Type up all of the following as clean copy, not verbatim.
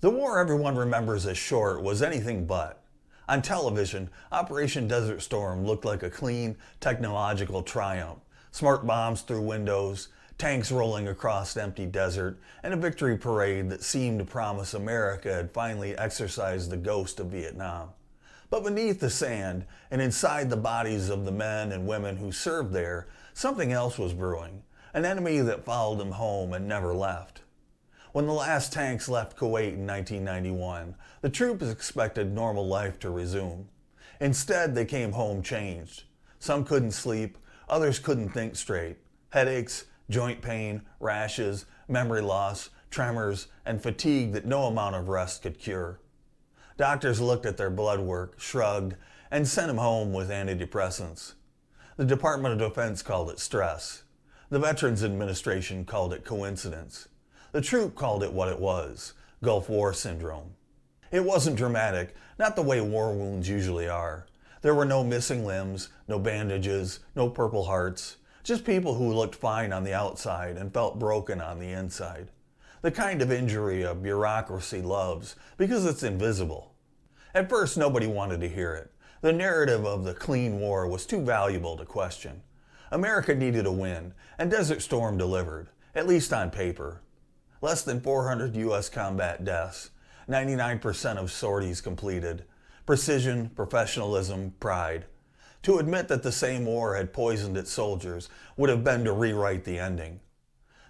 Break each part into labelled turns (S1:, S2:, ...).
S1: The war everyone remembers as short was anything but. On television, Operation Desert Storm looked like a clean, technological triumph. Smart bombs through windows, tanks rolling across empty desert, and a victory parade that seemed to promise America had finally exorcised the ghost of Vietnam. But beneath the sand, and inside the bodies of the men and women who served there, something else was brewing. An enemy that followed them home and never left. When the last tanks left Kuwait in 1991, the troops expected normal life to resume. Instead, they came home changed. Some couldn't sleep, others couldn't think straight. Headaches, joint pain, rashes, memory loss, tremors, and fatigue that no amount of rest could cure. Doctors looked at their blood work, shrugged, and sent them home with antidepressants. The Department of Defense called it stress. The Veterans Administration called it coincidence. The troop called it what it was, Gulf War Syndrome. It wasn't dramatic, not the way war wounds usually are. There were no missing limbs, no bandages, no purple hearts, just people who looked fine on the outside and felt broken on the inside. The kind of injury a bureaucracy loves because it's invisible. At first, nobody wanted to hear it. The narrative of the clean war was too valuable to question. America needed a win, and Desert Storm delivered, at least on paper. Less than 400 U.S. combat deaths, 99% of sorties completed, precision, professionalism, pride. To admit that the same war had poisoned its soldiers would have been to rewrite the ending.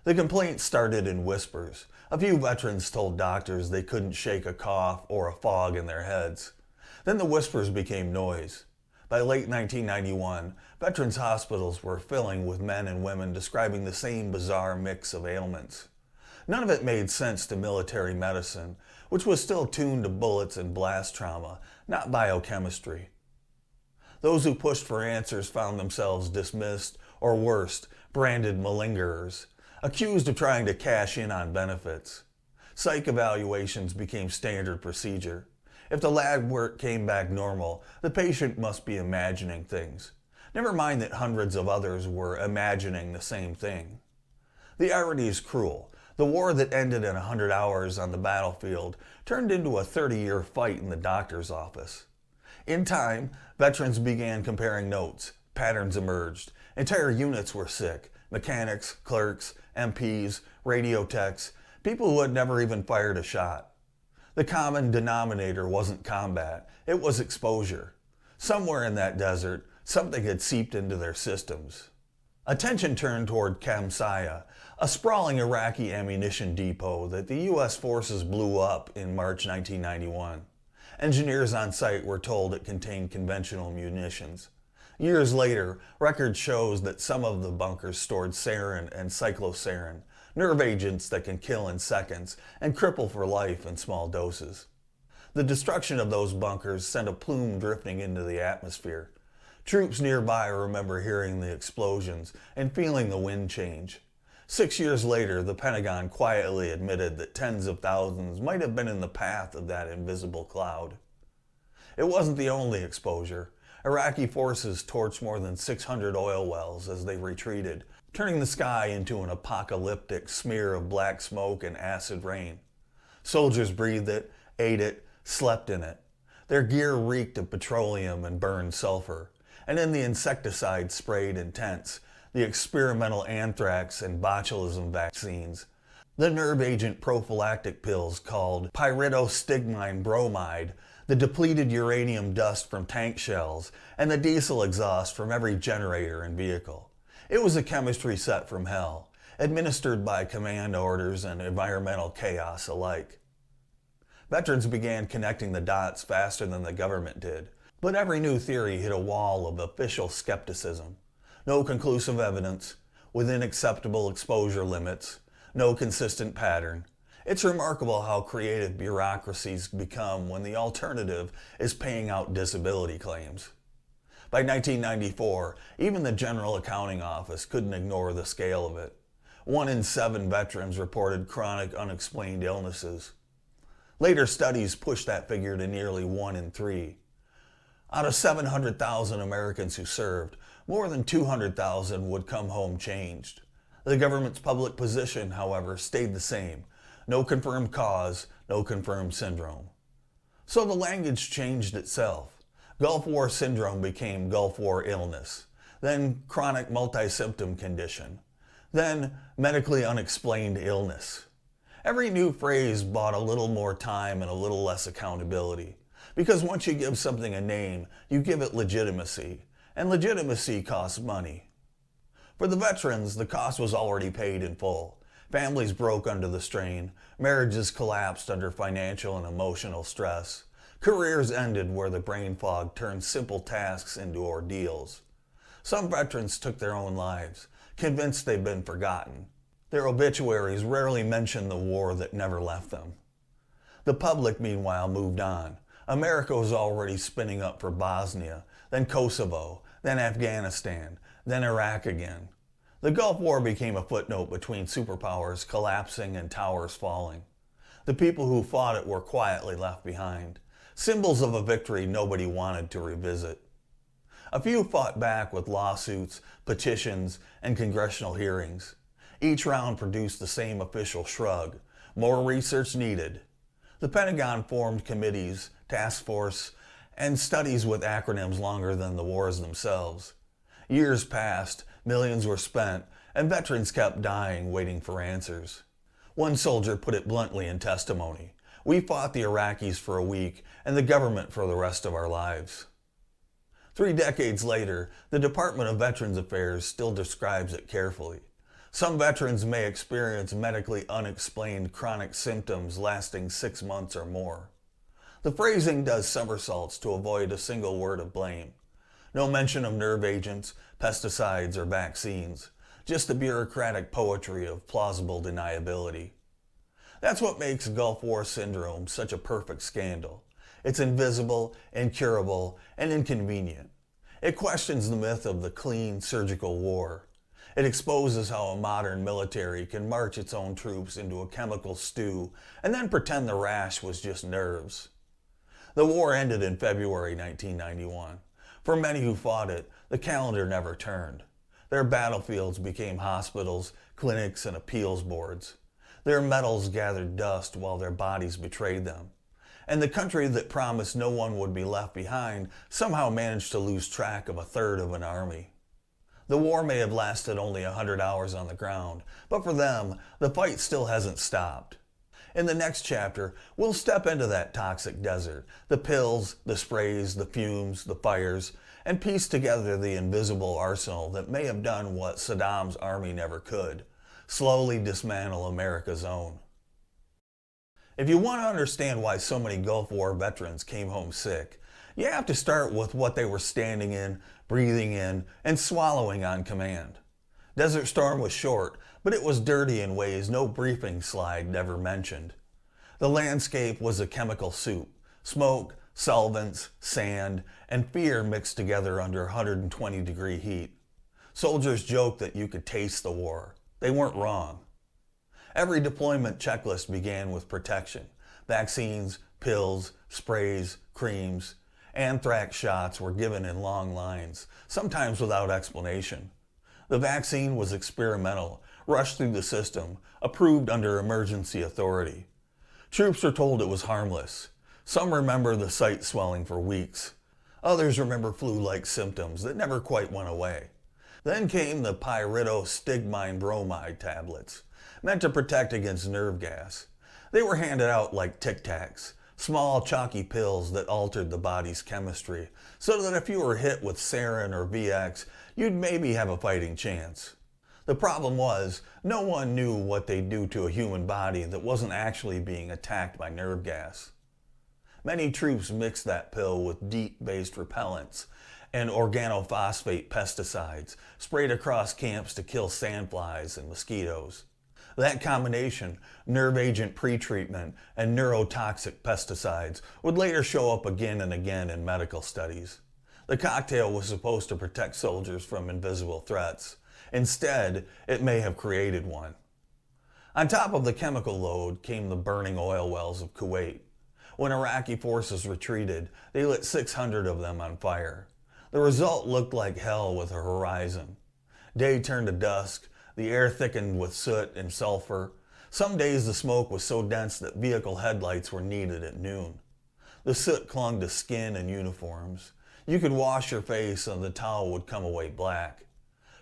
S1: The complaints started in whispers. A few veterans told doctors they couldn't shake a cough or a fog in their heads. Then the whispers became noise. By late 1991, veterans' hospitals were filling with men and women describing the same bizarre mix of ailments. None of it made sense to military medicine, which was still tuned to bullets and blast trauma, not biochemistry. Those who pushed for answers found themselves dismissed, or worse, branded malingerers, accused of trying to cash in on benefits. Psych evaluations became standard procedure. If the lab work came back normal, the patient must be imagining things. Never mind that hundreds of others were imagining the same thing. The irony is cruel. The war that ended in 100 hours on the battlefield turned into a 30-year fight in the doctor's office. In time, veterans began comparing notes. Patterns emerged. Entire units were sick. Mechanics, clerks, MPs, radio techs, people who had never even fired a shot. The common denominator wasn't combat, it was exposure. Somewhere in that desert, something had seeped into their systems. Attention turned toward Kamsaya, a sprawling Iraqi ammunition depot that the U.S. forces blew up in March 1991. Engineers on site were told it contained conventional munitions. Years later, record shows that some of the bunkers stored sarin and cyclosarin, nerve agents that can kill in seconds and cripple for life in small doses. The destruction of those bunkers sent a plume drifting into the atmosphere. Troops nearby remember hearing the explosions and feeling the wind change. 6 years later, the Pentagon quietly admitted that tens of thousands might have been in the path of that invisible cloud. It wasn't the only exposure. Iraqi forces torched more than 600 oil wells as they retreated, turning the sky into an apocalyptic smear of black smoke and acid rain. Soldiers breathed it, ate it, slept in it. Their gear reeked of petroleum and burned sulfur. And in the insecticide sprayed in tents, the experimental anthrax and botulism vaccines, the nerve agent prophylactic pills called pyridostigmine bromide, the depleted uranium dust from tank shells, and the diesel exhaust from every generator and vehicle. It was a chemistry set from hell, administered by command orders and environmental chaos alike. Veterans began connecting the dots faster than the government did, but every new theory hit a wall of official skepticism. No conclusive evidence, within acceptable exposure limits, no consistent pattern. It's remarkable how creative bureaucracies become when the alternative is paying out disability claims. By 1994, even the General Accounting Office couldn't ignore the scale of it. 1 in 7 veterans reported chronic unexplained illnesses. Later studies pushed that figure to nearly 1 in 3. Out of 700,000 Americans who served, more than 200,000 would come home changed. The government's public position, however, stayed the same. No confirmed cause, no confirmed syndrome. So the language changed itself. Gulf War syndrome became Gulf War illness, then chronic multi-symptom condition, then medically unexplained illness. Every new phrase bought a little more time and a little less accountability. Because once you give something a name, you give it legitimacy, and legitimacy costs money. For the veterans, the cost was already paid in full. Families broke under the strain, marriages collapsed under financial and emotional stress, careers ended where the brain fog turned simple tasks into ordeals. Some veterans took their own lives, convinced they'd been forgotten. Their obituaries rarely mentioned the war that never left them. The public, meanwhile, moved on. America was already spinning up for Bosnia, then Kosovo, then Afghanistan, then Iraq again. The Gulf War became a footnote between superpowers collapsing and towers falling. The people who fought it were quietly left behind, symbols of a victory nobody wanted to revisit. A few fought back with lawsuits, petitions, and congressional hearings. Each round produced the same official shrug: more research needed. The Pentagon formed committees, task force, and studies with acronyms longer than the wars themselves. Years passed, millions were spent, and veterans kept dying waiting for answers. One soldier put it bluntly in testimony: "We fought the Iraqis for a week and the government for the rest of our lives." 3 decades later, the Department of Veterans Affairs still describes it carefully. Some veterans may experience medically unexplained chronic symptoms lasting 6 months or more. The phrasing does somersaults to avoid a single word of blame. No mention of nerve agents, pesticides, or vaccines. Just the bureaucratic poetry of plausible deniability. That's what makes Gulf War syndrome such a perfect scandal. It's invisible, incurable, and inconvenient. It questions the myth of the clean surgical war. It exposes how a modern military can march its own troops into a chemical stew and then pretend the rash was just nerves. The war ended in February 1991. For many who fought it, the calendar never turned. Their battlefields became hospitals, clinics, and appeals boards. Their medals gathered dust while their bodies betrayed them. And the country that promised no one would be left behind somehow managed to lose track of 1/3 of an army. The war may have lasted only 100 hours on the ground, but for them, the fight still hasn't stopped. In the next chapter, we'll step into that toxic desert, the pills, the sprays, the fumes, the fires, and piece together the invisible arsenal that may have done what Saddam's army never could: slowly dismantle America's own. If you want to understand why so many Gulf War veterans came home sick, you have to start with what they were standing in, breathing in, and swallowing on command. Desert Storm was short, but it was dirty in ways no briefing slide ever mentioned. The landscape was a chemical soup: smoke, solvents, sand, and fear mixed together under 120-degree heat. Soldiers joked that you could taste the war. They weren't wrong. Every deployment checklist began with protection: vaccines, pills, sprays, creams. Anthrax shots were given in long lines, sometimes without explanation. The vaccine was experimental, rushed through the system, approved under emergency authority. Troops were told it was harmless. Some remember the site swelling for weeks. Others remember flu-like symptoms that never quite went away. Then came the pyridostigmine bromide tablets, meant to protect against nerve gas. They were handed out like Tic Tacs, small chalky pills that altered the body's chemistry, so that if you were hit with sarin or VX, you'd maybe have a fighting chance. The problem was, no one knew what they'd do to a human body that wasn't actually being attacked by nerve gas. Many troops mixed that pill with DEET-based repellents and organophosphate pesticides, sprayed across camps to kill sandflies and mosquitoes. That combination, nerve agent pretreatment and neurotoxic pesticides, would later show up again and again in medical studies. The cocktail was supposed to protect soldiers from invisible threats. Instead, it may have created one. On top of the chemical load came the burning oil wells of Kuwait. When Iraqi forces retreated, they lit 600 of them on fire. The result looked like hell with a horizon. Day turned to dusk, the air thickened with soot and sulfur. Some days the smoke was so dense that vehicle headlights were needed at noon. The soot clung to skin and uniforms. You could wash your face and the towel would come away black.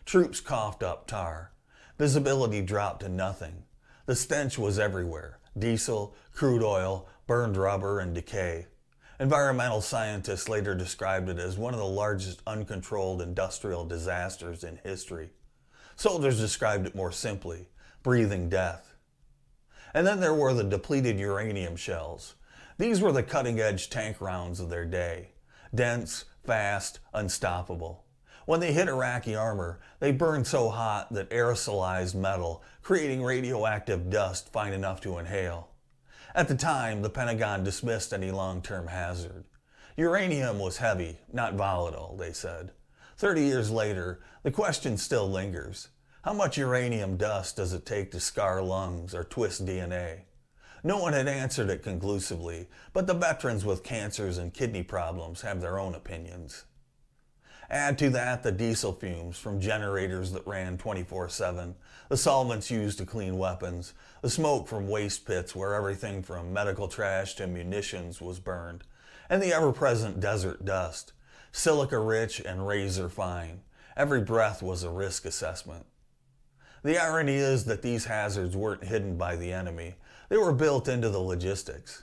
S1: Troops coughed up tar. Visibility dropped to nothing. The stench was everywhere: diesel, crude oil, burned rubber, and decay. Environmental scientists later described it as one of the largest uncontrolled industrial disasters in history. Soldiers described it more simply: breathing death. And then there were the depleted uranium shells. These were the cutting-edge tank rounds of their day. Dense, fast, unstoppable. When they hit Iraqi armor, they burned so hot that aerosolized metal, creating radioactive dust fine enough to inhale. At the time, the Pentagon dismissed any long-term hazard. Uranium was heavy, not volatile, they said. 30 years later, the question still lingers. How much uranium dust does it take to scar lungs or twist DNA? No one had answered it conclusively, but the veterans with cancers and kidney problems have their own opinions. Add to that the diesel fumes from generators that ran 24/7, the solvents used to clean weapons, the smoke from waste pits where everything from medical trash to munitions was burned, and the ever-present desert dust, silica-rich and razor-fine. Every breath was a risk assessment. The irony is that these hazards weren't hidden by the enemy. They were built into the logistics.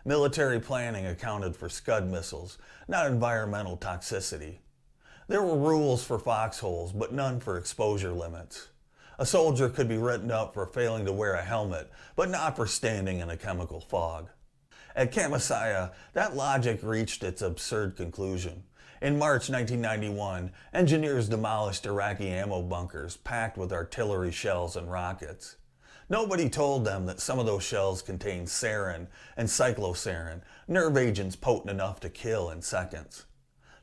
S1: Military planning accounted for Scud missiles, not environmental toxicity. There were rules for foxholes, but none for exposure limits. A soldier could be written up for failing to wear a helmet, but not for standing in a chemical fog. At Camisaya, that logic reached its absurd conclusion. In March 1991, engineers demolished Iraqi ammo bunkers packed with artillery shells and rockets. Nobody told them that some of those shells contained sarin and cyclosarin, nerve agents potent enough to kill in seconds.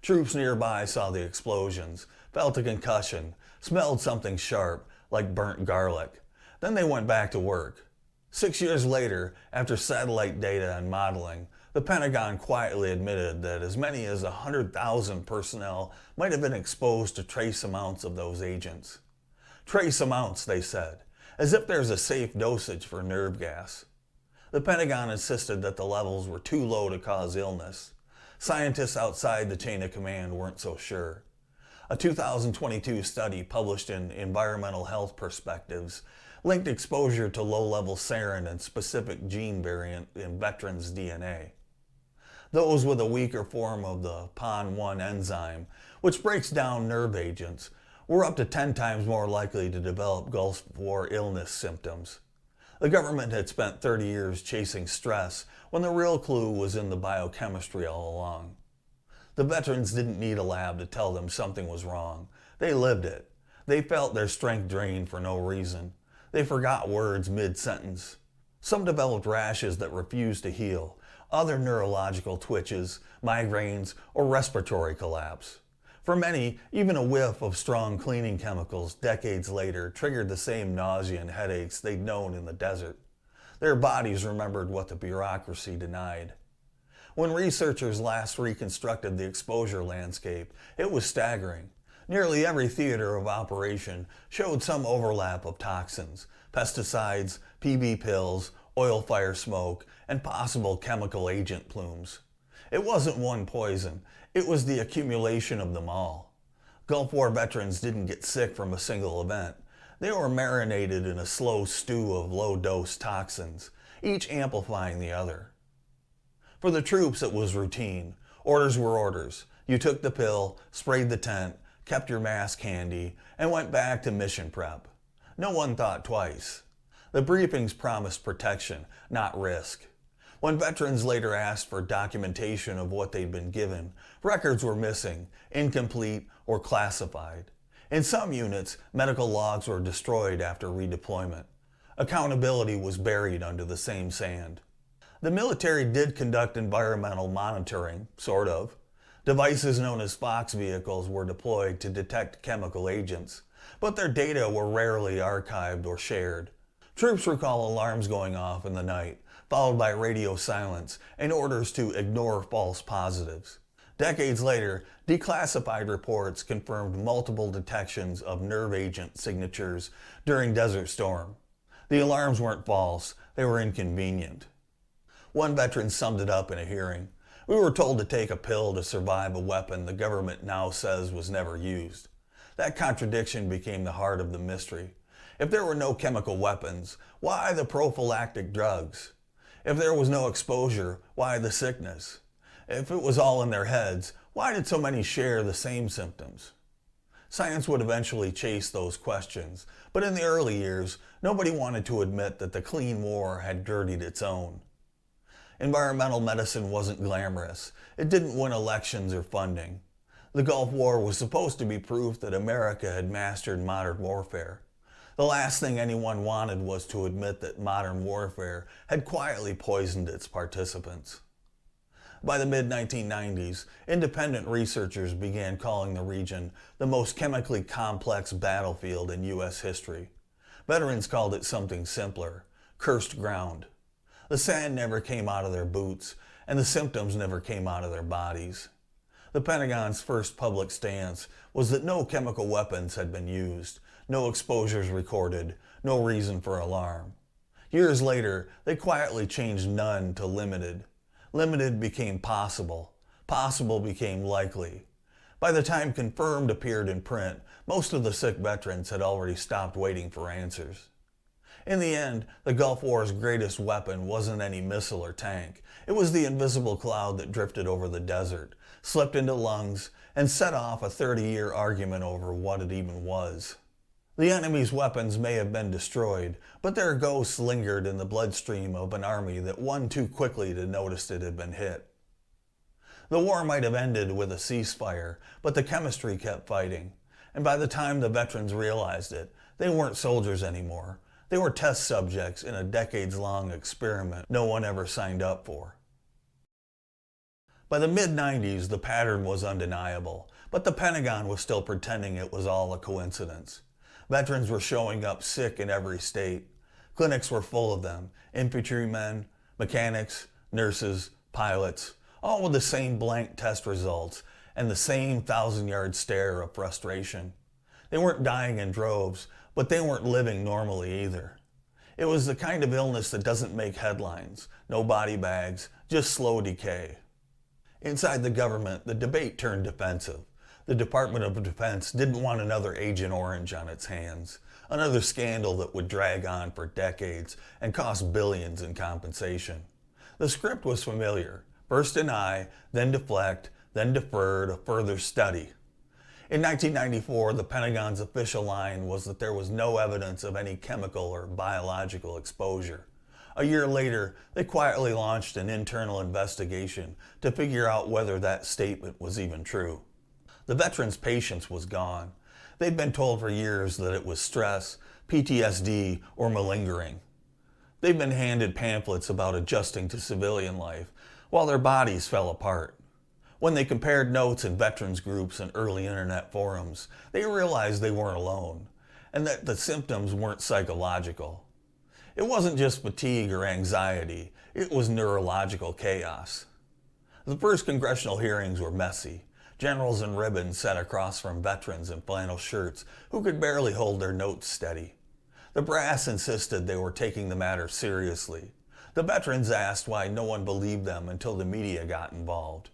S1: Troops nearby saw the explosions, felt a concussion, smelled something sharp, like burnt garlic. Then they went back to work. 6 years later, after satellite data and modeling, the Pentagon quietly admitted that as many as 100,000 personnel might have been exposed to trace amounts of those agents. Trace amounts, they said, as if there's a safe dosage for nerve gas. The Pentagon insisted that the levels were too low to cause illness. Scientists outside the chain of command weren't so sure. A 2022 study published in Environmental Health Perspectives linked exposure to low-level sarin and specific gene variant in veterans' DNA. Those with a weaker form of the PON1 enzyme, which breaks down nerve agents, were up to 10 times more likely to develop Gulf War illness symptoms. The government had spent 30 years chasing stress when the real clue was in the biochemistry all along. The veterans didn't need a lab to tell them something was wrong. They lived it. They felt their strength drained for no reason. They forgot words mid-sentence. Some developed rashes that refused to heal, other neurological twitches, migraines, or respiratory collapse. For many, even a whiff of strong cleaning chemicals decades later triggered the same nausea and headaches they'd known in the desert. Their bodies remembered what the bureaucracy denied. When researchers last reconstructed the exposure landscape, it was staggering. Nearly every theater of operation showed some overlap of toxins: pesticides, PB pills, oil fire smoke, and possible chemical agent plumes. It wasn't one poison, it was the accumulation of them all. Gulf War veterans didn't get sick from a single event. They were marinated in a slow stew of low-dose toxins, each amplifying the other. For the troops, it was routine. Orders were orders. You took the pill, sprayed the tent, kept your mask handy, and went back to mission prep. No one thought twice. The briefings promised protection, not risk. When veterans later asked for documentation of what they'd been given, records were missing, incomplete, or classified. In some units, medical logs were destroyed after redeployment. Accountability was buried under the same sand. The military did conduct environmental monitoring, sort of. Devices known as Fox vehicles were deployed to detect chemical agents, but their data were rarely archived or shared. Troops recall alarms going off in the night, followed by radio silence and orders to ignore false positives. Decades later, declassified reports confirmed multiple detections of nerve agent signatures during Desert Storm. The alarms weren't false, they were inconvenient. One veteran summed it up in a hearing. We were told to take a pill to survive a weapon the government now says was never used. That contradiction became the heart of the mystery. If there were no chemical weapons, why the prophylactic drugs? If there was no exposure, why the sickness? If it was all in their heads, why did so many share the same symptoms? Science would eventually chase those questions, but in the early years, nobody wanted to admit that the clean war had dirtied its own. Environmental medicine wasn't glamorous. It didn't win elections or funding. The Gulf War was supposed to be proof that America had mastered modern warfare. The last thing anyone wanted was to admit that modern warfare had quietly poisoned its participants. By the mid-1990s, independent researchers began calling the region the most chemically complex battlefield in U.S. history. Veterans called it something simpler: cursed ground. The sand never came out of their boots, and the symptoms never came out of their bodies. The Pentagon's first public stance was that no chemical weapons had been used, no exposures recorded, no reason for alarm. Years later, they quietly changed none to limited. Limited became possible. Possible became likely. By the time confirmed appeared in print, most of the sick veterans had already stopped waiting for answers. In the end, the Gulf War's greatest weapon wasn't any missile or tank. It was the invisible cloud that drifted over the desert, slipped into lungs, and set off a 30-year argument over what it even was. The enemy's weapons may have been destroyed, but their ghosts lingered in the bloodstream of an army that won too quickly to notice it had been hit. The war might have ended with a ceasefire, but the chemistry kept fighting, and by the time the veterans realized it, they weren't soldiers anymore. They were test subjects in a decades-long experiment no one ever signed up for. By the mid-90s, the pattern was undeniable, but the Pentagon was still pretending it was all a coincidence. Veterans were showing up sick in every state. Clinics were full of them: infantrymen, mechanics, nurses, pilots, all with the same blank test results and the same thousand-yard stare of frustration. They weren't dying in droves, but they weren't living normally either. It was the kind of illness that doesn't make headlines, no body bags, just slow decay. Inside the government, the debate turned defensive. The Department of Defense didn't want another Agent Orange on its hands, another scandal that would drag on for decades and cost billions in compensation. The script was familiar: first deny, then deflect, then defer to further study. In 1994, the Pentagon's official line was that there was no evidence of any chemical or biological exposure. A year later, they quietly launched an internal investigation to figure out whether that statement was even true. The veterans' patience was gone. They'd been told for years that it was stress, PTSD, or malingering. They'd been handed pamphlets about adjusting to civilian life, while their bodies fell apart. When they compared notes in veterans groups and early internet forums, they realized they weren't alone, and that the symptoms weren't psychological. It wasn't just fatigue or anxiety, it was neurological chaos. The first congressional hearings were messy. Generals in ribbons sat across from veterans in flannel shirts who could barely hold their notes steady. The brass insisted they were taking the matter seriously. The veterans asked why no one believed them until the media got involved.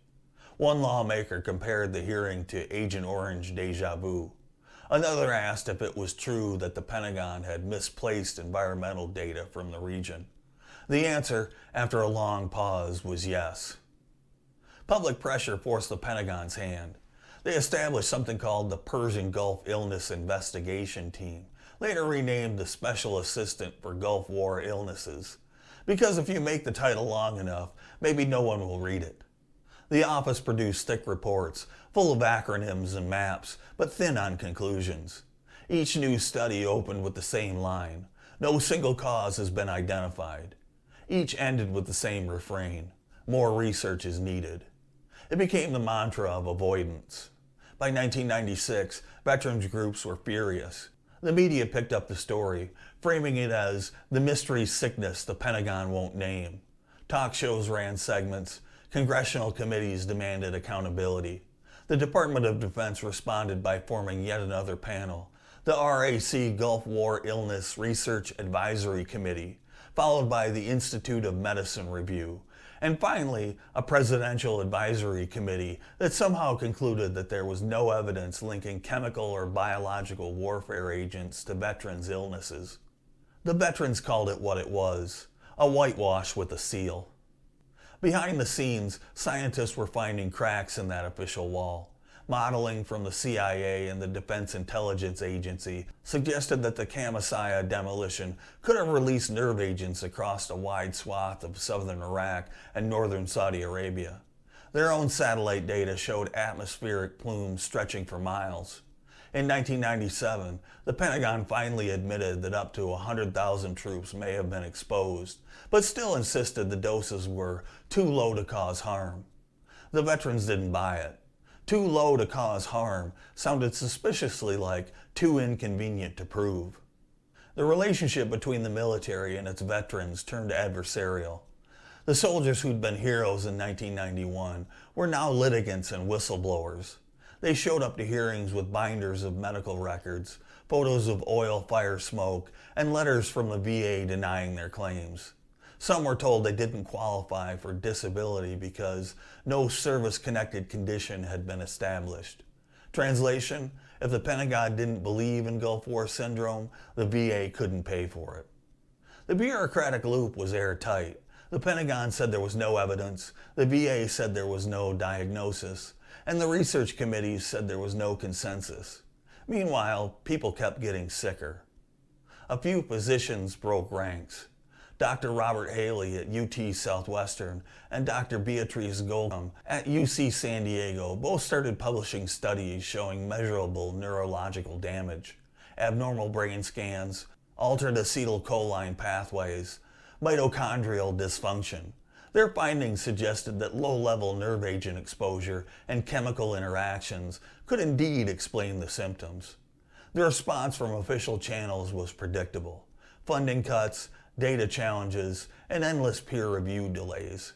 S1: One lawmaker compared the hearing to Agent Orange deja vu. Another asked if it was true that the Pentagon had misplaced environmental data from the region. The answer, after a long pause, was yes. Public pressure forced the Pentagon's hand. They established something called the Persian Gulf Illness Investigation Team, later renamed the Special Assistant for Gulf War Illnesses, because if you make the title long enough, maybe no one will read it. The office produced thick reports, full of acronyms and maps, but thin on conclusions. Each new study opened with the same line: no single cause has been identified. Each ended with the same refrain: more research is needed. It became the mantra of avoidance. By 1996, veterans groups were furious. The media picked up the story, framing it as the mystery sickness the Pentagon won't name. Talk shows ran segments. Congressional committees demanded accountability. The Department of Defense responded by forming yet another panel, the RAC Gulf War Illness Research Advisory Committee, followed by the Institute of Medicine review, and finally a Presidential Advisory Committee that somehow concluded that there was no evidence linking chemical or biological warfare agents to veterans' illnesses. The veterans called it what it was, a whitewash with a seal. Behind the scenes, scientists were finding cracks in that official wall. Modeling from the CIA and the Defense Intelligence Agency suggested that the Kamasaya demolition could have released nerve agents across a wide swath of southern Iraq and northern Saudi Arabia. Their own satellite data showed atmospheric plumes stretching for miles. In 1997, the Pentagon finally admitted that up to 100,000 troops may have been exposed, but still insisted the doses were too low to cause harm. The veterans didn't buy it. Too low to cause harm sounded suspiciously like too inconvenient to prove. The relationship between the military and its veterans turned adversarial. The soldiers who'd been heroes in 1991 were now litigants and whistleblowers. They showed up to hearings with binders of medical records, photos of oil fire smoke, and letters from the VA denying their claims. Some were told they didn't qualify for disability because no service-connected condition had been established. Translation: if the Pentagon didn't believe in Gulf War syndrome, the VA couldn't pay for it. The bureaucratic loop was airtight. The Pentagon said there was no evidence, the VA said there was no diagnosis, and the research committees said there was no consensus. Meanwhile, people kept getting sicker. A few physicians broke ranks. Dr. Robert Haley at UT Southwestern and Dr. Beatrice Goldham at UC San Diego both started publishing studies showing measurable neurological damage, abnormal brain scans, altered acetylcholine pathways, mitochondrial dysfunction. Their findings suggested that low-level nerve agent exposure and chemical interactions could indeed explain the symptoms. The response from official channels was predictable: funding cuts, data challenges, and endless peer review delays.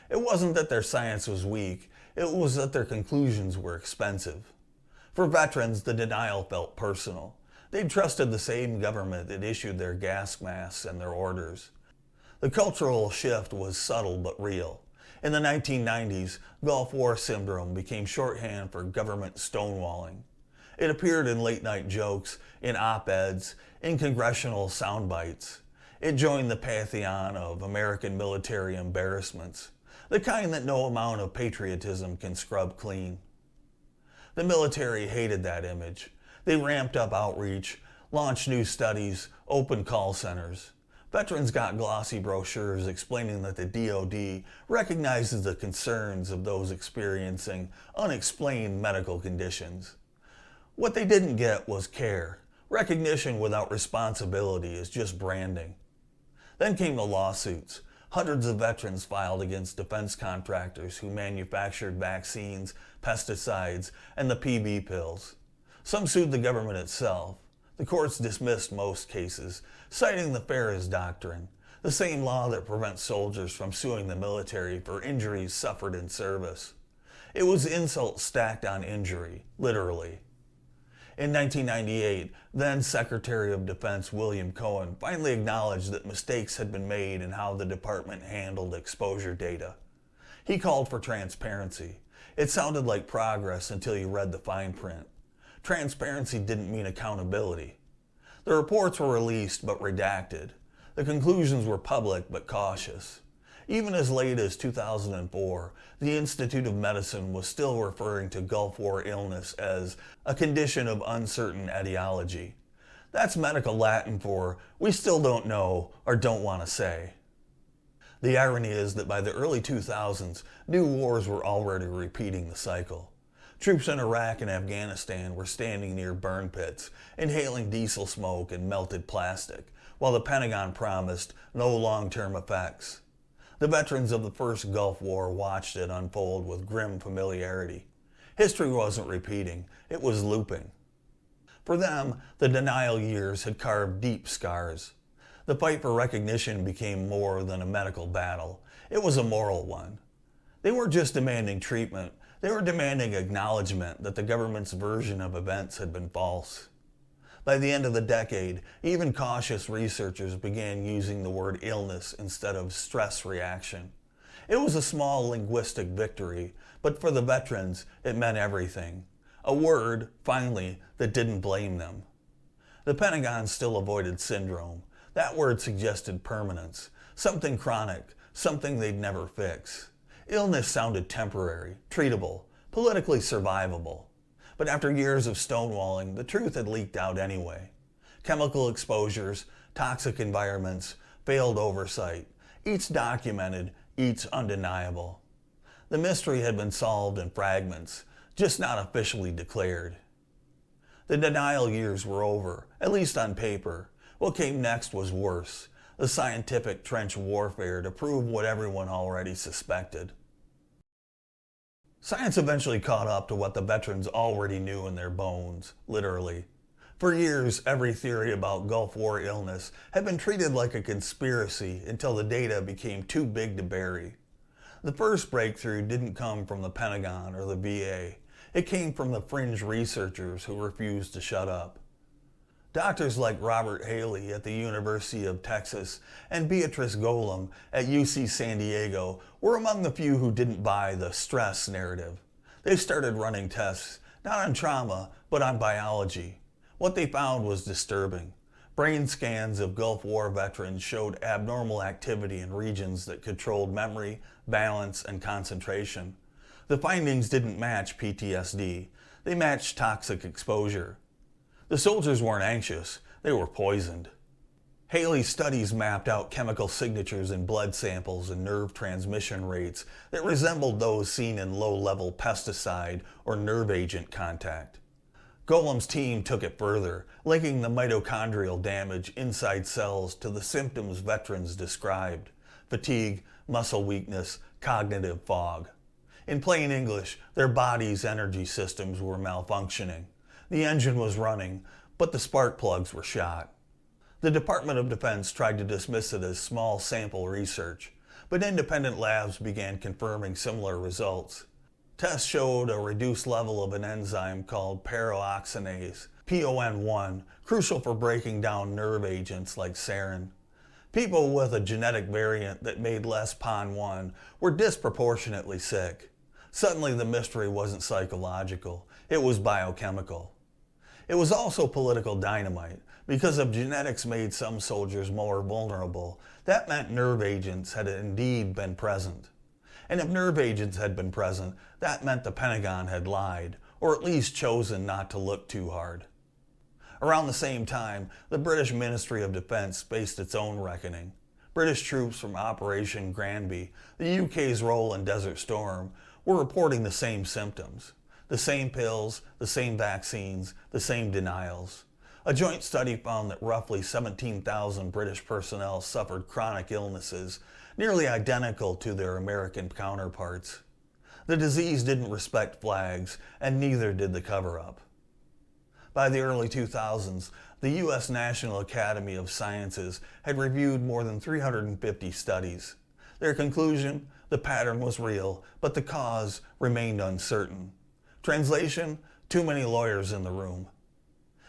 S1: It wasn't that their science was weak, it was that their conclusions were expensive. For veterans, the denial felt personal. They'd trusted the same government that issued their gas masks and their orders. The cultural shift was subtle but real. In the 1990s, Gulf War syndrome became shorthand for government stonewalling. It appeared in late-night jokes, in op-eds, in congressional sound bites. It joined the pantheon of American military embarrassments, the kind that no amount of patriotism can scrub clean. The military hated that image. They ramped up outreach, launched new studies, opened call centers. Veterans got glossy brochures explaining that the DoD recognizes the concerns of those experiencing unexplained medical conditions. What they didn't get was care. Recognition without responsibility is just branding. Then came the lawsuits. Hundreds of veterans filed against defense contractors who manufactured vaccines, pesticides, and the PB pills. Some sued the government itself. The courts dismissed most cases, citing the Ferris Doctrine, the same law that prevents soldiers from suing the military for injuries suffered in service. It was insult stacked on injury, literally. In 1998, then Secretary of Defense William Cohen finally acknowledged that mistakes had been made in how the department handled exposure data. He called for transparency. It sounded like progress until you read the fine print. Transparency didn't mean accountability. The reports were released but redacted. The conclusions were public but cautious. Even as late as 2004, the Institute of Medicine was still referring to Gulf War illness as a condition of uncertain etiology. That's medical Latin for "we still don't know" or "don't want to say." The irony is that by the early 2000s, new wars were already repeating the cycle. Troops in Iraq and Afghanistan were standing near burn pits, inhaling diesel smoke and melted plastic, while the Pentagon promised no long-term effects. The veterans of the first Gulf War watched it unfold with grim familiarity. History wasn't repeating, it was looping. For them, the denial years had carved deep scars. The fight for recognition became more than a medical battle. It was a moral one. They weren't just demanding treatment, they were demanding acknowledgement that the government's version of events had been false. By the end of the decade, even cautious researchers began using the word illness instead of stress reaction. It was a small linguistic victory, but for the veterans, it meant everything. A word, finally, that didn't blame them. The Pentagon still avoided syndrome. That word suggested permanence, something chronic, something they'd never fix. Illness sounded temporary, treatable, politically survivable. But after years of stonewalling, the truth had leaked out anyway. Chemical exposures, toxic environments, failed oversight, each documented, each undeniable. The mystery had been solved in fragments, just not officially declared. The denial years were over, at least on paper. What came next was worse, the scientific trench warfare to prove what everyone already suspected. Science eventually caught up to what the veterans already knew in their bones, literally. For years, every theory about Gulf War illness had been treated like a conspiracy until the data became too big to bury. The first breakthrough didn't come from the Pentagon or the VA. It came from the fringe researchers who refused to shut up. Doctors like Robert Haley at the University of Texas and Beatrice Golomb at UC San Diego were among the few who didn't buy the stress narrative. They started running tests, not on trauma, but on biology. What they found was disturbing. Brain scans of Gulf War veterans showed abnormal activity in regions that controlled memory, balance, and concentration. The findings didn't match PTSD. They matched toxic exposure. The soldiers weren't anxious, they were poisoned. Haley's studies mapped out chemical signatures in blood samples and nerve transmission rates that resembled those seen in low-level pesticide or nerve agent contact. Golomb's team took it further, linking the mitochondrial damage inside cells to the symptoms veterans described: fatigue, muscle weakness, cognitive fog. In plain English, their body's energy systems were malfunctioning. The engine was running, but the spark plugs were shot. The Department of Defense tried to dismiss it as small sample research, but independent labs began confirming similar results. Tests showed a reduced level of an enzyme called peroxinase, PON1, crucial for breaking down nerve agents like sarin. People with a genetic variant that made less PON1 were disproportionately sick. Suddenly the mystery wasn't psychological, it was biochemical. It was also political dynamite. Because if genetics made some soldiers more vulnerable, that meant nerve agents had indeed been present. And if nerve agents had been present, that meant the Pentagon had lied, or at least chosen not to look too hard. Around the same time, the British Ministry of Defence faced its own reckoning. British troops from Operation Granby, the UK's role in Desert Storm, were reporting the same symptoms. The same pills, the same vaccines, the same denials. A joint study found that roughly 17,000 British personnel suffered chronic illnesses, nearly identical to their American counterparts. The disease didn't respect flags, and neither did the cover-up. By the early 2000s, the U.S. National Academy of Sciences had reviewed more than 350 studies. Their conclusion? The pattern was real, but the cause remained uncertain. Translation? Too many lawyers in the room.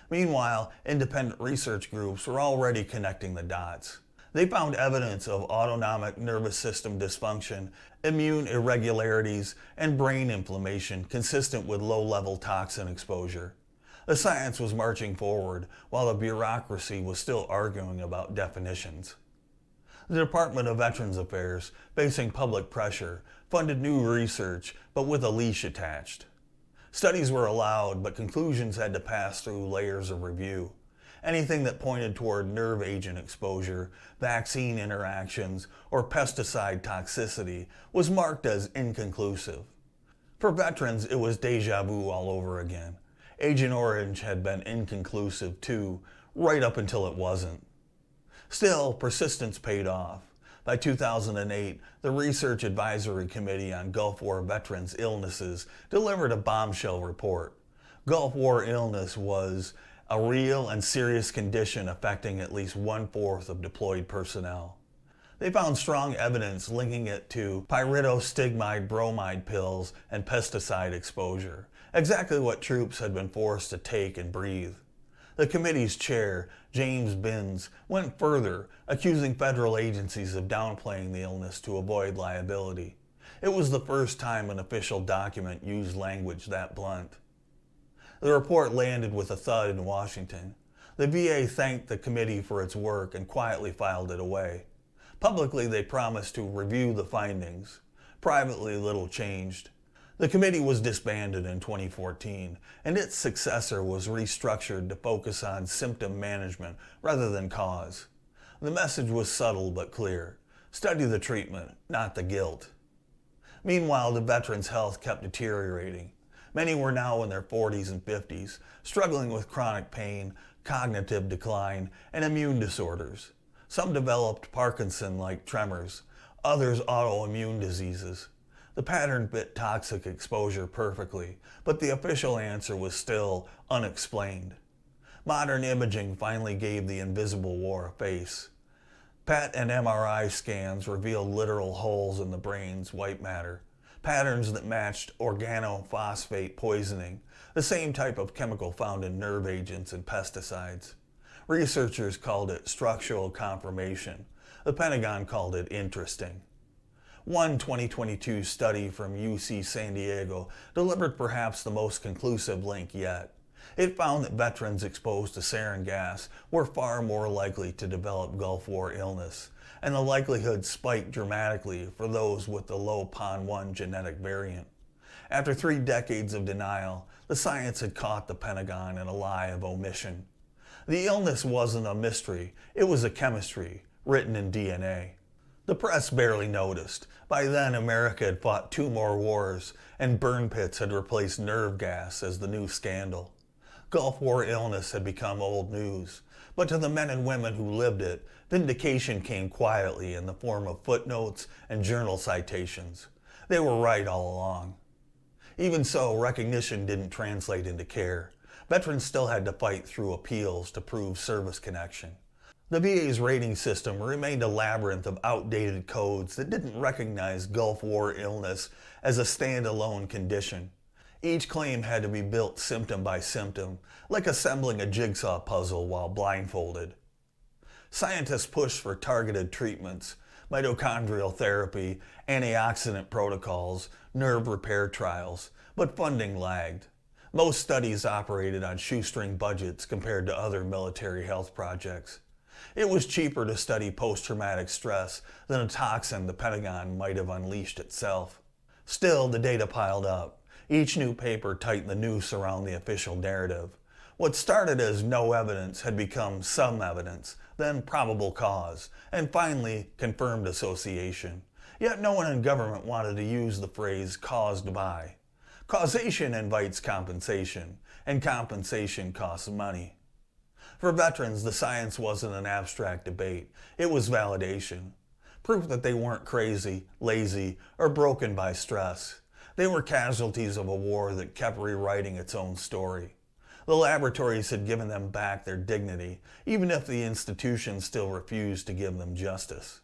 S1: Meanwhile, independent research groups were already connecting the dots. They found evidence of autonomic nervous system dysfunction, immune irregularities, and brain inflammation consistent with low-level toxin exposure. The science was marching forward, while the bureaucracy was still arguing about definitions. The Department of Veterans Affairs, facing public pressure, funded new research, but with a leash attached. Studies were allowed, but conclusions had to pass through layers of review. Anything that pointed toward nerve agent exposure, vaccine interactions, or pesticide toxicity was marked as inconclusive. For veterans, it was déjà vu all over again. Agent Orange had been inconclusive too, right up until it wasn't. Still, persistence paid off. By 2008, the Research Advisory Committee on Gulf War Veterans' Illnesses delivered a bombshell report. Gulf War illness was a real and serious condition affecting at least 1/4 of deployed personnel. They found strong evidence linking it to pyridostigmide bromide pills and pesticide exposure, exactly what troops had been forced to take and breathe. The committee's chair, James Binns, went further, accusing federal agencies of downplaying the illness to avoid liability. It was the first time an official document used language that blunt. The report landed with a thud in Washington. The VA thanked the committee for its work and quietly filed it away. Publicly, they promised to review the findings. Privately, little changed. The committee was disbanded in 2014, and its successor was restructured to focus on symptom management rather than cause. The message was subtle but clear. Study the treatment, not the guilt. Meanwhile, the veterans' health kept deteriorating. Many were now in their 40s and 50s, struggling with chronic pain, cognitive decline, and immune disorders. Some developed Parkinson-like tremors, others autoimmune diseases. The pattern fit toxic exposure perfectly, but the official answer was still unexplained. Modern imaging finally gave the invisible war a face. PET and MRI scans revealed literal holes in the brain's white matter, patterns that matched organophosphate poisoning, the same type of chemical found in nerve agents and pesticides. Researchers called it structural confirmation. The Pentagon called it interesting. One 2022 study from UC San Diego delivered perhaps the most conclusive link yet. It found that veterans exposed to sarin gas were far more likely to develop Gulf War illness, and the likelihood spiked dramatically for those with the low PON1 genetic variant. After 3 decades of denial, the science had caught the Pentagon in a lie of omission. The illness wasn't a mystery, it was a chemistry, written in DNA. The press barely noticed. By then, America had fought 2 more wars, and burn pits had replaced nerve gas as the new scandal. Gulf War illness had become old news, but to the men and women who lived it, vindication came quietly in the form of footnotes and journal citations. They were right all along. Even so, recognition didn't translate into care. Veterans still had to fight through appeals to prove service connection. The VA's rating system remained a labyrinth of outdated codes that didn't recognize Gulf War illness as a standalone condition. Each claim had to be built symptom by symptom, like assembling a jigsaw puzzle while blindfolded. Scientists pushed for targeted treatments, mitochondrial therapy, antioxidant protocols, nerve repair trials, but funding lagged. Most studies operated on shoestring budgets compared to other military health projects. It was cheaper to study post-traumatic stress than a toxin the Pentagon might have unleashed itself. Still, the data piled up. Each new paper tightened the noose around the official narrative. What started as no evidence had become some evidence, then probable cause, and finally confirmed association. Yet no one in government wanted to use the phrase caused by. Causation invites compensation, and compensation costs money. For veterans, the science wasn't an abstract debate. It was validation. Proof that they weren't crazy, lazy, or broken by stress. They were casualties of a war that kept rewriting its own story. The laboratories had given them back their dignity, even if the institutions still refused to give them justice.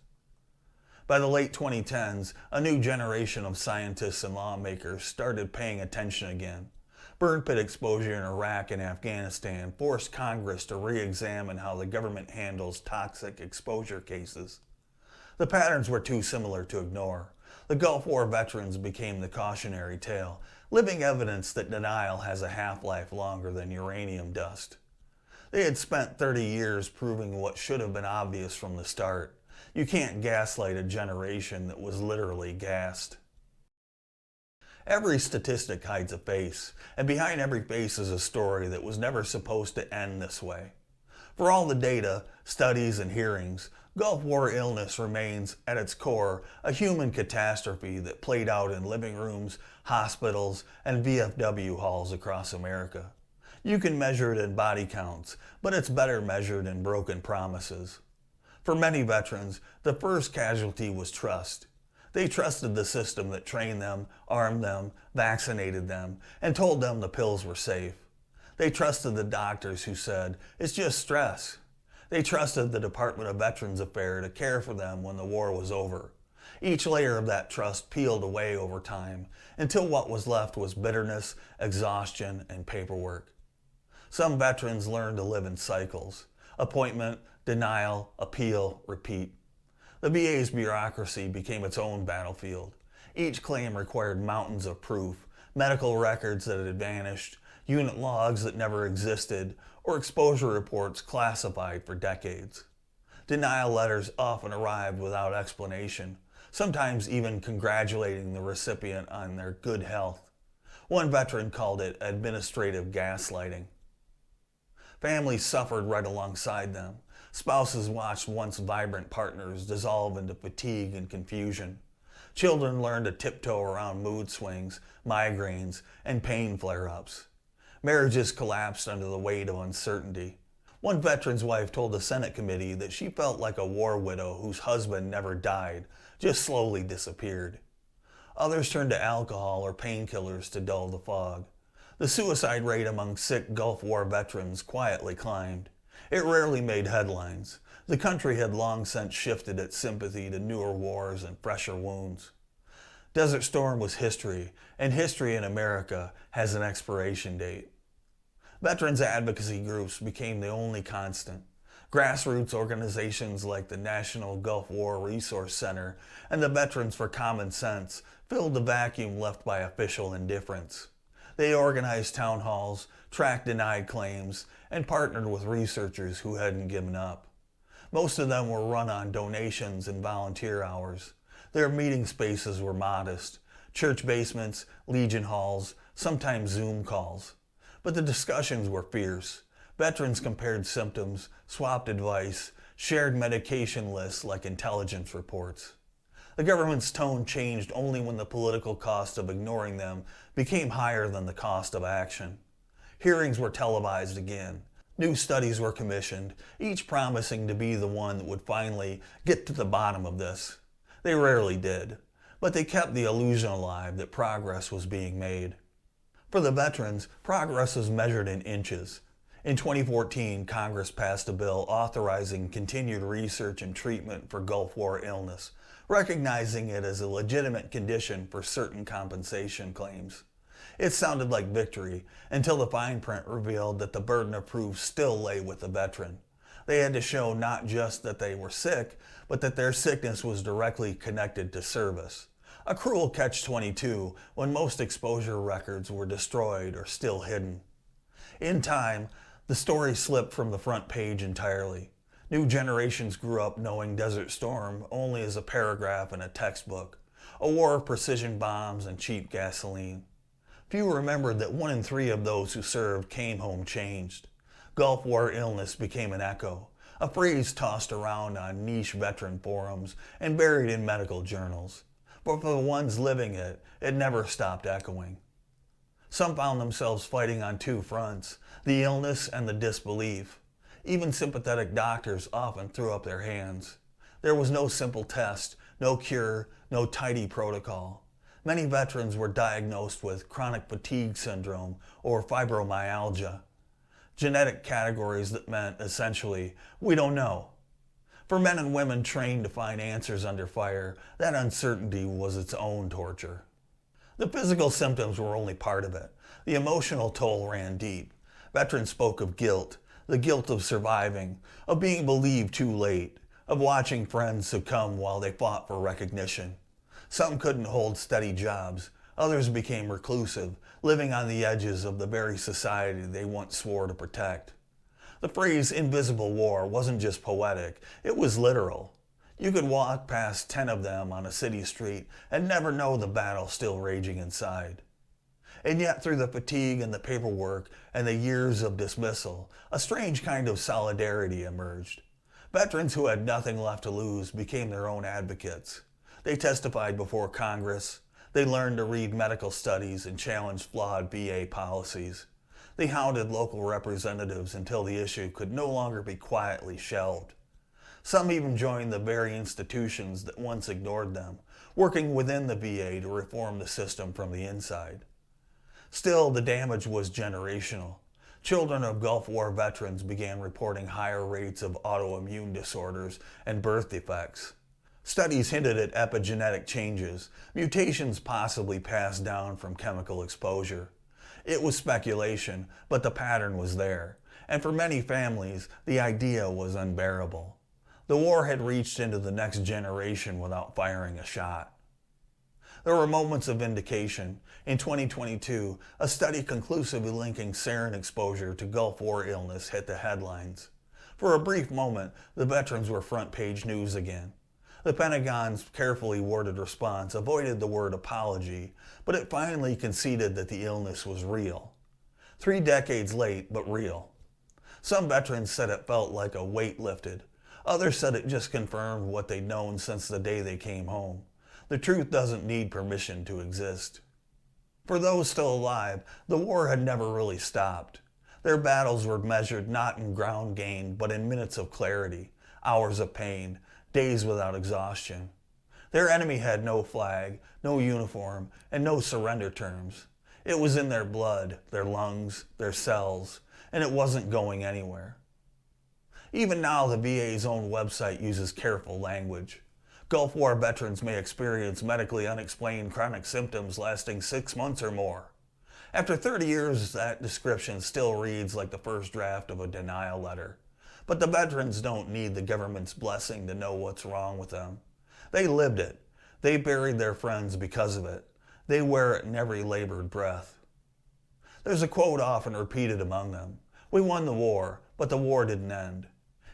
S1: By the late 2010s, a new generation of scientists and lawmakers started paying attention again. Burn pit exposure in Iraq and Afghanistan forced Congress to re-examine how the government handles toxic exposure cases. The patterns were too similar to ignore. The Gulf War veterans became the cautionary tale, living evidence that denial has a half-life longer than uranium dust. They had spent 30 years proving what should have been obvious from the start. You can't gaslight a generation that was literally gassed. Every statistic hides a face, and behind every face is a story that was never supposed to end this way. For all the data, studies, and hearings, Gulf War illness remains, at its core, a human catastrophe that played out in living rooms, hospitals, and VFW halls across America. You can measure it in body counts, but it's better measured in broken promises. For many veterans, the first casualty was trust. They trusted the system that trained them, armed them, vaccinated them, and told them the pills were safe. They trusted the doctors who said, "It's just stress." They trusted the Department of Veterans Affairs to care for them when the war was over. Each layer of that trust peeled away over time, until what was left was bitterness, exhaustion, and paperwork. Some veterans learned to live in cycles: appointment, denial, appeal, repeat. The VA's bureaucracy became its own battlefield. Each claim required mountains of proof, medical records that had vanished, unit logs that never existed, or exposure reports classified for decades. Denial letters often arrived without explanation, sometimes even congratulating the recipient on their good health. One veteran called it administrative gaslighting. Families suffered right alongside them. Spouses watched once vibrant partners dissolve into fatigue and confusion. Children learned to tiptoe around mood swings, migraines, and pain flare-ups. Marriages collapsed under the weight of uncertainty. One veteran's wife told the Senate committee that she felt like a war widow whose husband never died, just slowly disappeared. Others turned to alcohol or painkillers to dull the fog. The suicide rate among sick Gulf War veterans quietly climbed. It rarely made headlines. The country had long since shifted its sympathy to newer wars and fresher wounds. Desert Storm was history, and history in America has an expiration date. Veterans advocacy groups became the only constant. Grassroots organizations like the National Gulf War Resource Center and the Veterans for Common Sense filled the vacuum left by official indifference. They organized town halls, tracked denied claims, and partnered with researchers who hadn't given up. Most of them were run on donations and volunteer hours. Their meeting spaces were modest: church basements, Legion halls, sometimes Zoom calls. But the discussions were fierce. Veterans compared symptoms, swapped advice, shared medication lists like intelligence reports. The government's tone changed only when the political cost of ignoring them became higher than the cost of action. Hearings were televised again. New studies were commissioned, each promising to be the one that would finally get to the bottom of this. They rarely did, but they kept the illusion alive that progress was being made. For the veterans, progress was measured in inches. In 2014, Congress passed a bill authorizing continued research and treatment for Gulf War illness, recognizing it as a legitimate condition for certain compensation claims. It sounded like victory until the fine print revealed that the burden of proof still lay with the veteran. They had to show not just that they were sick, but that their sickness was directly connected to service. A cruel catch-22 when most exposure records were destroyed or still hidden. In time, the story slipped from the front page entirely. New generations grew up knowing Desert Storm only as a paragraph in a textbook, a war of precision bombs and cheap gasoline. Few remembered that 1 in 3 of those who served came home changed. Gulf War illness became an echo, a phrase tossed around on niche veteran forums and buried in medical journals. But for the ones living it, it never stopped echoing. Some found themselves fighting on 2 fronts, the illness and the disbelief. Even sympathetic doctors often threw up their hands. There was no simple test, no cure, no tidy protocol. Many veterans were diagnosed with chronic fatigue syndrome or fibromyalgia, genetic categories that meant, essentially, we don't know. For men and women trained to find answers under fire, that uncertainty was its own torture. The physical symptoms were only part of it. The emotional toll ran deep. Veterans spoke of guilt, the guilt of surviving, of being believed too late, of watching friends succumb while they fought for recognition. Some couldn't hold steady jobs. Others became reclusive, living on the edges of the very society they once swore to protect. The phrase invisible war wasn't just poetic, it was literal. You could walk past 10 of them on a city street and never know the battle still raging inside. And yet through the fatigue and the paperwork and the years of dismissal, a strange kind of solidarity emerged. Veterans who had nothing left to lose became their own advocates. They testified before Congress. They learned to read medical studies and challenged flawed VA policies. They hounded local representatives until the issue could no longer be quietly shelved. Some even joined the very institutions that once ignored them, working within the VA to reform the system from the inside. Still, the damage was generational. Children of Gulf War veterans began reporting higher rates of autoimmune disorders and birth defects. Studies hinted at epigenetic changes, mutations possibly passed down from chemical exposure. It was speculation, but the pattern was there, and for many families, the idea was unbearable. The war had reached into the next generation without firing a shot. There were moments of vindication. In 2022, a study conclusively linking sarin exposure to Gulf War illness hit the headlines. For a brief moment, the veterans were front-page news again. The Pentagon's carefully worded response avoided the word apology, but it finally conceded that the illness was real. 3 decades late, but real. Some veterans said it felt like a weight lifted. Others said it just confirmed what they'd known since the day they came home. The truth doesn't need permission to exist. For those still alive, the war had never really stopped. Their battles were measured not in ground gain, but in minutes of clarity, hours of pain, days without exhaustion. Their enemy had no flag, no uniform, and no surrender terms. It was in their blood, their lungs, their cells, and it wasn't going anywhere. Even now, the VA's own website uses careful language. Gulf War veterans may experience medically unexplained chronic symptoms lasting 6 months or more. After 30 years, that description still reads like the first draft of a denial letter. But the veterans don't need the government's blessing to know what's wrong with them. They lived it. They buried their friends because of it. They wear it in every labored breath. There's a quote often repeated among them. We won the war, but the war didn't end.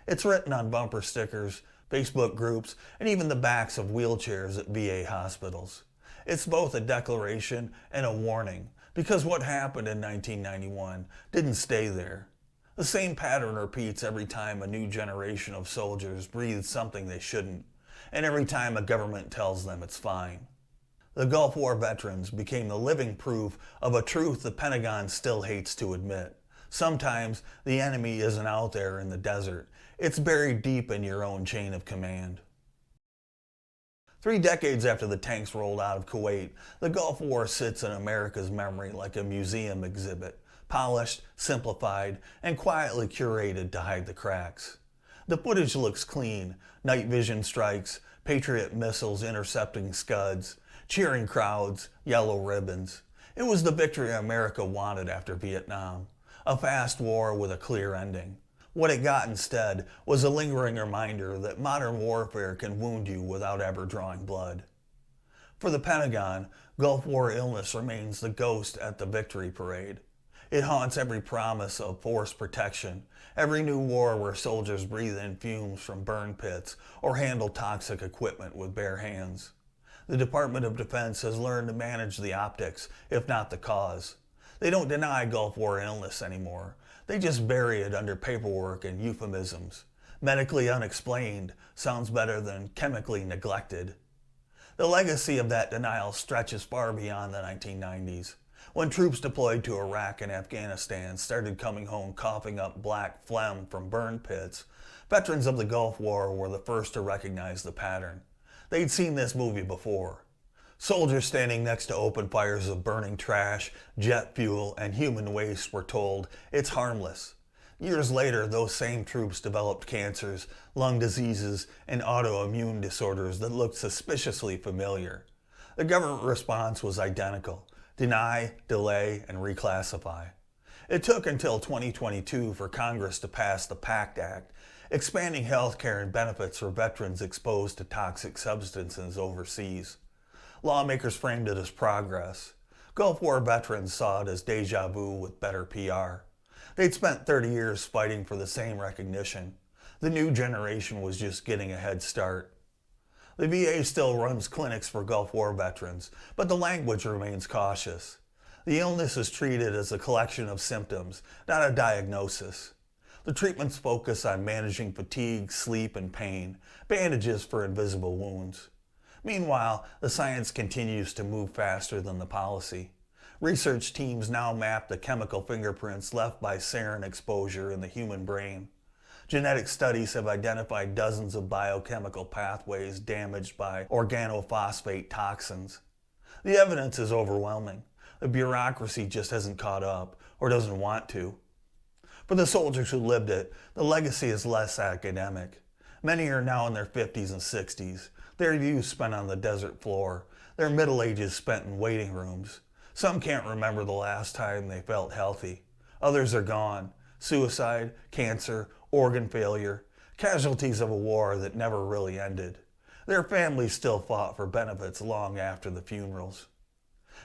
S1: It's written on bumper stickers, Facebook groups, and even the backs of wheelchairs at VA hospitals. It's both a declaration and a warning, because what happened in 1991 didn't stay there. The same pattern repeats every time a new generation of soldiers breathes something they shouldn't, and every time a government tells them it's fine. The Gulf War veterans became the living proof of a truth the Pentagon still hates to admit. Sometimes the enemy isn't out there in the desert. It's buried deep in your own chain of command. 3 decades after the tanks rolled out of Kuwait, the Gulf War sits in America's memory like a museum exhibit, polished, simplified, and quietly curated to hide the cracks. The footage looks clean: night vision strikes, Patriot missiles intercepting Scuds, cheering crowds, yellow ribbons. It was the victory America wanted after Vietnam, a fast war with a clear ending. What it got instead was a lingering reminder that modern warfare can wound you without ever drawing blood. For the Pentagon, Gulf War illness remains the ghost at the victory parade. It haunts every promise of force protection, every new war where soldiers breathe in fumes from burn pits or handle toxic equipment with bare hands. The Department of Defense has learned to manage the optics, if not the cause. They don't deny Gulf War illness anymore. They just bury it under paperwork and euphemisms. Medically unexplained sounds better than chemically neglected. The legacy of that denial stretches far beyond the 1990s. When troops deployed to Iraq and Afghanistan started coming home coughing up black phlegm from burn pits, veterans of the Gulf War were the first to recognize the pattern. They'd seen this movie before. Soldiers standing next to open fires of burning trash, jet fuel, and human waste were told it's harmless. Years later, those same troops developed cancers, lung diseases, and autoimmune disorders that looked suspiciously familiar. The government response was identical: deny, delay, and reclassify. It took until 2022 for Congress to pass the PACT Act, expanding health care and benefits for veterans exposed to toxic substances overseas. Lawmakers framed it as progress. Gulf War veterans saw it as deja vu with better PR. They'd spent 30 years fighting for the same recognition. The new generation was just getting a head start. The VA still runs clinics for Gulf War veterans, but the language remains cautious. The illness is treated as a collection of symptoms, not a diagnosis. The treatments focus on managing fatigue, sleep, and pain, bandages for invisible wounds. Meanwhile, the science continues to move faster than the policy. Research teams now map the chemical fingerprints left by sarin exposure in the human brain. Genetic studies have identified dozens of biochemical pathways damaged by organophosphate toxins. The evidence is overwhelming. The bureaucracy just hasn't caught up, or doesn't want to. For the soldiers who lived it, the legacy is less academic. Many are now in their 50s and 60s. Their youth spent on the desert floor, their middle ages spent in waiting rooms. Some can't remember the last time they felt healthy. Others are gone. Suicide, cancer, organ failure, casualties of a war that never really ended. Their families still fought for benefits long after the funerals.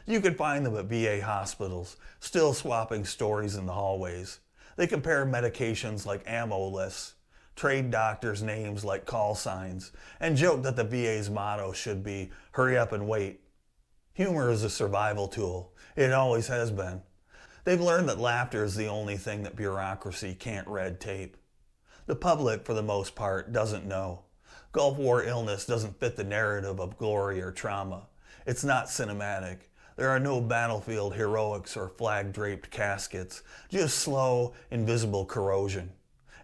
S1: You can find them at VA hospitals, still swapping stories in the hallways. They compare medications like ammo lists, trade doctors' names like call signs, and joke that the VA's motto should be, "Hurry up and wait." Humor is a survival tool. It always has been. They've learned that laughter is the only thing that bureaucracy can't red tape. The public, for the most part, doesn't know. Gulf War illness doesn't fit the narrative of glory or trauma. It's not cinematic. There are no battlefield heroics or flag-draped caskets, just slow, invisible corrosion.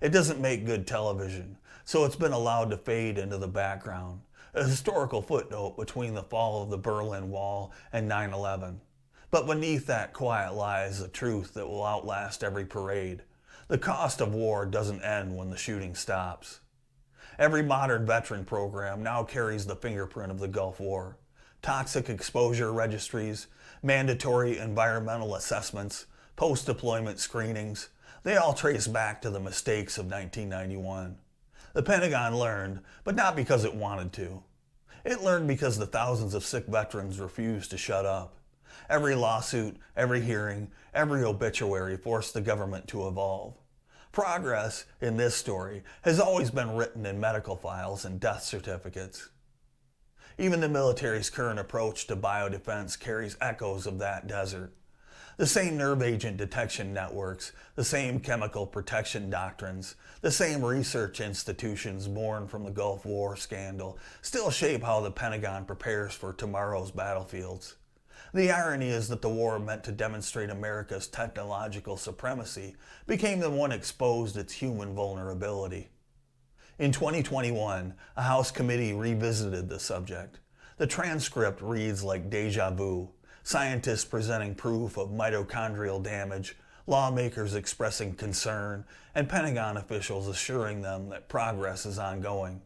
S1: It doesn't make good television, so it's been allowed to fade into the background, a historical footnote between the fall of the Berlin Wall and 9/11. But beneath that quiet lies a truth that will outlast every parade. The cost of war doesn't end when the shooting stops. Every modern veteran program now carries the fingerprint of the Gulf War. Toxic exposure registries, mandatory environmental assessments, post-deployment screenings, they all trace back to the mistakes of 1991. The Pentagon learned, but not because it wanted to. It learned because the thousands of sick veterans refused to shut up. Every lawsuit, every hearing, every obituary forced the government to evolve. Progress, in this story, has always been written in medical files and death certificates. Even the military's current approach to biodefense carries echoes of that desert. The same nerve agent detection networks, the same chemical protection doctrines, the same research institutions born from the Gulf War scandal still shape how the Pentagon prepares for tomorrow's battlefields. The irony is that the war meant to demonstrate America's technological supremacy became the one exposed its human vulnerability. In 2021, a House committee revisited the subject. The transcript reads like deja vu, scientists presenting proof of mitochondrial damage, lawmakers expressing concern, and Pentagon officials assuring them that progress is ongoing.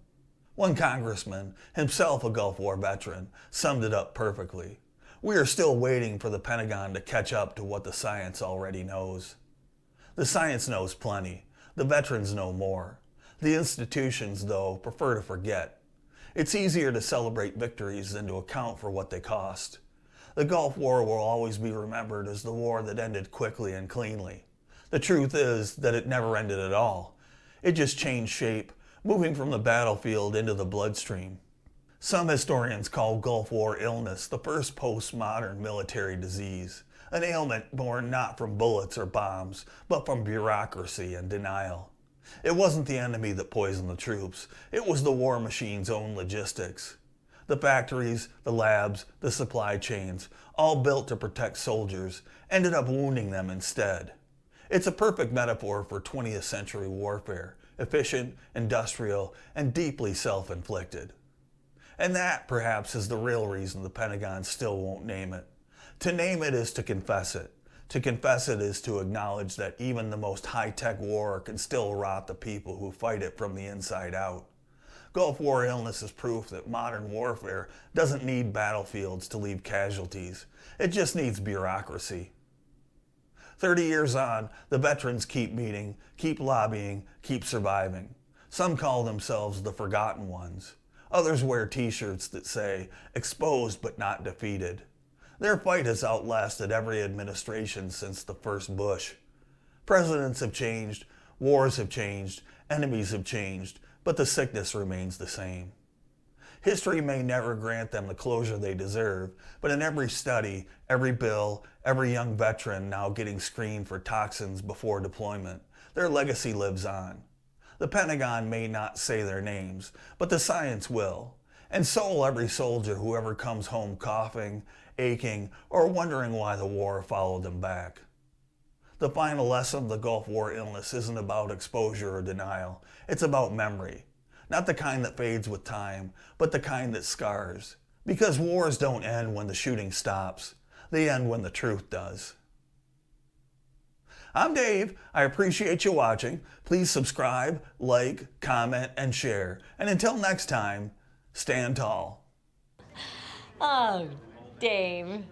S1: One congressman, himself a Gulf War veteran, summed it up perfectly. We are still waiting for the Pentagon to catch up to what the science already knows. The science knows plenty. The veterans know more. The institutions, though, prefer to forget. It's easier to celebrate victories than to account for what they cost. The Gulf War will always be remembered as the war that ended quickly and cleanly. The truth is that it never ended at all. It just changed shape, moving from the battlefield into the bloodstream. Some historians call Gulf War illness the first postmodern military disease, an ailment born not from bullets or bombs, but from bureaucracy and denial. It wasn't the enemy that poisoned the troops, it was the war machine's own logistics. The factories, the labs, the supply chains, all built to protect soldiers, ended up wounding them instead. It's a perfect metaphor for 20th century warfare, efficient, industrial, and deeply self-inflicted. And that, perhaps, is the real reason the Pentagon still won't name it. To name it is to confess it. To confess it is to acknowledge that even the most high-tech war can still rot the people who fight it from the inside out. Gulf War illness is proof that modern warfare doesn't need battlefields to leave casualties. It just needs bureaucracy. 30 years on, the veterans keep meeting, keep lobbying, keep surviving. Some call themselves the forgotten ones. Others wear t-shirts that say, exposed but not defeated. Their fight has outlasted every administration since the first Bush. Presidents have changed, wars have changed, enemies have changed, but the sickness remains the same. History may never grant them the closure they deserve, but in every study, every bill, every young veteran now getting screened for toxins before deployment, their legacy lives on. The Pentagon may not say their names, but the science will. And so will every soldier who ever comes home coughing, aching, or wondering why the war followed them back. The final lesson of the Gulf War illness isn't about exposure or denial. It's about memory. Not the kind that fades with time, but the kind that scars. Because wars don't end when the shooting stops. They end when the truth does. I'm Dave. I appreciate you watching. Please subscribe, like, comment, and share. And until next time, stand tall.
S2: Oh, Dave.